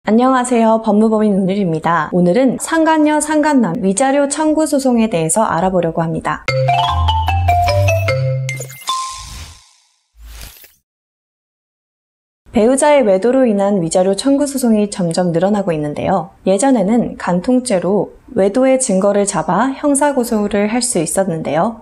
안녕하세요. 법무법인 오늘입니다. 오늘은 상간녀, 상간남 위자료 청구 소송에 대해서 알아보려고 합니다. 배우자의 외도로 인한 위자료 청구 소송이 점점 늘어나고 있는데요. 예전에는 간통죄로 외도의 증거를 잡아 형사고소를 할 수 있었는데요.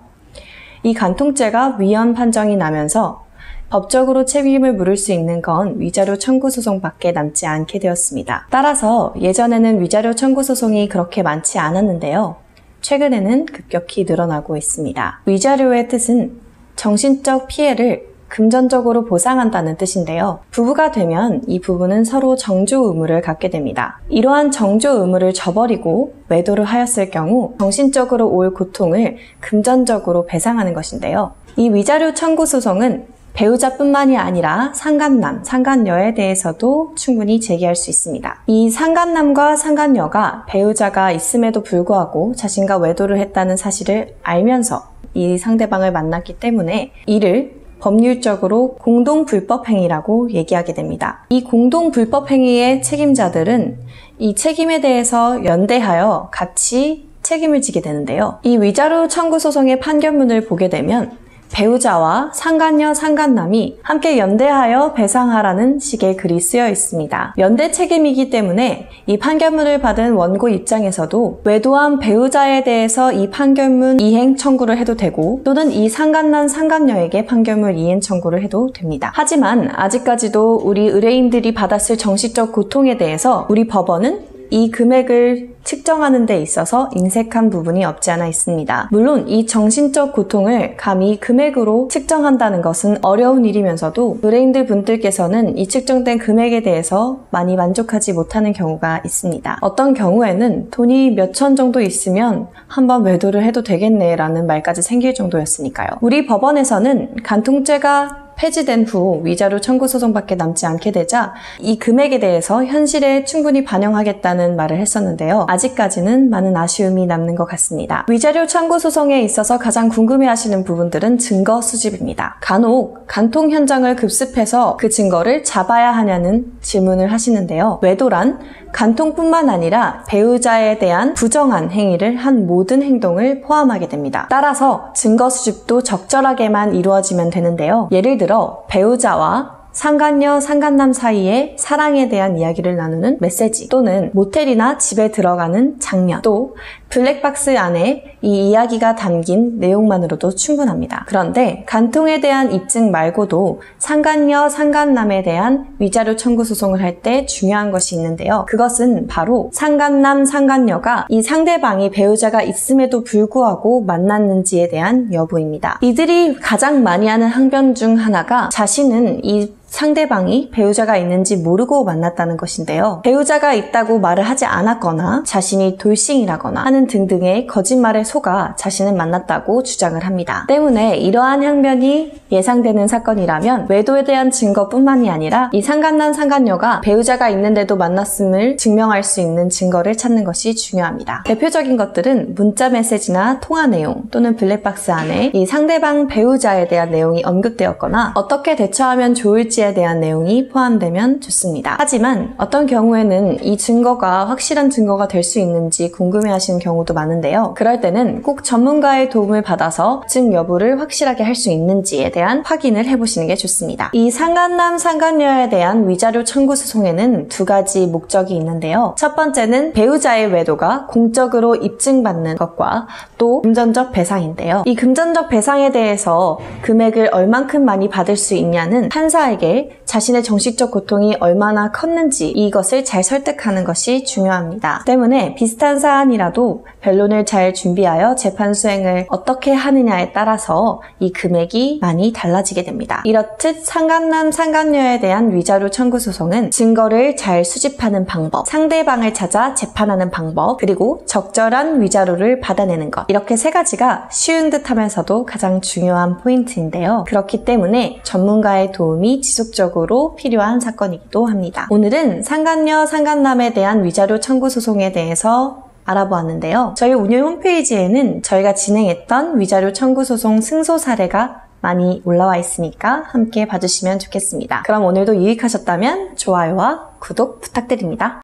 이 간통죄가 위헌 판정이 나면서 법적으로 책임을 물을 수 있는 건 위자료 청구 소송밖에 남지 않게 되었습니다. 따라서 예전에는 위자료 청구 소송이 그렇게 많지 않았는데요. 최근에는 급격히 늘어나고 있습니다. 위자료의 뜻은 정신적 피해를 금전적으로 보상한다는 뜻인데요. 부부가 되면 이 부부는 서로 정조 의무를 갖게 됩니다. 이러한 정조 의무를 저버리고 외도를 하였을 경우 정신적으로 올 고통을 금전적으로 배상하는 것인데요. 이 위자료 청구 소송은 배우자뿐만이 아니라 상간남, 상간녀에 대해서도 충분히 제기할 수 있습니다. 이 상간남과 상간녀가 배우자가 있음에도 불구하고 자신과 외도를 했다는 사실을 알면서 이 상대방을 만났기 때문에 이를 법률적으로 공동불법행위라고 얘기하게 됩니다. 이 공동불법행위의 책임자들은 이 책임에 대해서 연대하여 같이 책임을 지게 되는데요. 이 위자료 청구 소송의 판결문을 보게 되면 배우자와 상간녀, 상간남이 함께 연대하여 배상하라는 식의 글이 쓰여 있습니다. 연대 책임이기 때문에 이 판결문을 받은 원고 입장에서도 외도한 배우자에 대해서 이 판결문 이행 청구를 해도 되고 또는 이 상간남, 상간녀에게 판결문 이행 청구를 해도 됩니다. 하지만 아직까지도 우리 의뢰인들이 받았을 정신적 고통에 대해서 우리 법원은 이 금액을 측정하는 데 있어서 인색한 부분이 없지 않아 있습니다. 물론 이 정신적 고통을 감히 금액으로 측정한다는 것은 어려운 일이면서도 의뢰인들 분들께서는 이 측정된 금액에 대해서 많이 만족하지 못하는 경우가 있습니다. 어떤 경우에는 돈이 몇천 정도 있으면 한번 외도를 해도 되겠네 라는 말까지 생길 정도였으니까요. 우리 법원에서는 간통죄가 폐지된 후 위자료 청구 소송밖에 남지 않게 되자 이 금액에 대해서 현실에 충분히 반영하겠다는 말을 했었는데요. 아직까지는 많은 아쉬움이 남는 것 같습니다. 위자료 청구 소송에 있어서 가장 궁금해하시는 부분들은 증거 수집입니다. 간혹 간통 현장을 급습해서 그 증거를 잡아야 하냐는 질문을 하시는데요. 외도란 간통뿐만 아니라 배우자에 대한 부정한 행위를 한 모든 행동을 포함하게 됩니다. 따라서 증거 수집도 적절하게만 이루어지면 되는데요. 예를 들어 배우자와 상간녀, 상간남 사이의 사랑에 대한 이야기를 나누는 메시지 또는 모텔이나 집에 들어가는 장면 또 블랙박스 안에 이 이야기가 담긴 내용만으로도 충분합니다. 그런데 간통에 대한 입증 말고도 상간녀, 상간남에 대한 위자료 청구 소송을 할 때 중요한 것이 있는데요. 그것은 바로 상간남, 상간녀가 이 상대방이 배우자가 있음에도 불구하고 만났는지에 대한 여부입니다. 이들이 가장 많이 하는 항변 중 하나가 자신은 이 상대방이 배우자가 있는지 모르고 만났다는 것인데요. 배우자가 있다고 말을 하지 않았거나 자신이 돌싱이라거나 하는 등등의 거짓말에 속아 자신은 만났다고 주장을 합니다. 때문에 이러한 항변이 예상되는 사건이라면 외도에 대한 증거뿐만이 아니라 이 상간남, 상간녀가 배우자가 있는데도 만났음을 증명할 수 있는 증거를 찾는 것이 중요합니다. 대표적인 것들은 문자 메시지나 통화 내용 또는 블랙박스 안에 이 상대방 배우자에 대한 내용이 언급되었거나 어떻게 대처하면 좋을지 에 대한 내용이 포함되면 좋습니다. 하지만 어떤 경우에는 이 증거가 확실한 증거가 될 수 있는지 궁금해하시는 경우도 많은데요. 그럴 때는 꼭 전문가의 도움을 받아서 증 여부를 확실하게 할 수 있는지에 대한 확인을 해보시는 게 좋습니다. 이 상간남, 상간녀에 대한 위자료 청구 소송에는 두 가지 목적이 있는데요. 첫 번째는 배우자의 외도가 공적으로 입증받는 것과 또 금전적 배상인데요. 이 금전적 배상에 대해서 금액을 얼만큼 많이 받을 수 있냐는 판사에게 자신의 정신적 고통이 얼마나 컸는지 이것을 잘 설득하는 것이 중요합니다. 때문에 비슷한 사안이라도 변론을 잘 준비하여 재판 수행을 어떻게 하느냐에 따라서 이 금액이 많이 달라지게 됩니다. 이렇듯 상간남, 상간녀에 대한 위자료 청구 소송은 증거를 잘 수집하는 방법, 상대방을 찾아 재판하는 방법, 그리고 적절한 위자료를 받아내는 것 이렇게 세 가지가 쉬운 듯 하면서도 가장 중요한 포인트인데요. 그렇기 때문에 전문가의 도움이 지속적으로 필요한 사건이기도 합니다. 오늘은 상간녀, 상간남에 대한 위자료 청구 소송에 대해서 알아보았는데요. 저희 운율 홈페이지에는 저희가 진행했던 위자료 청구 소송 승소 사례가 많이 올라와 있으니까 함께 봐주시면 좋겠습니다. 그럼 오늘도 유익하셨다면 좋아요와 구독 부탁드립니다.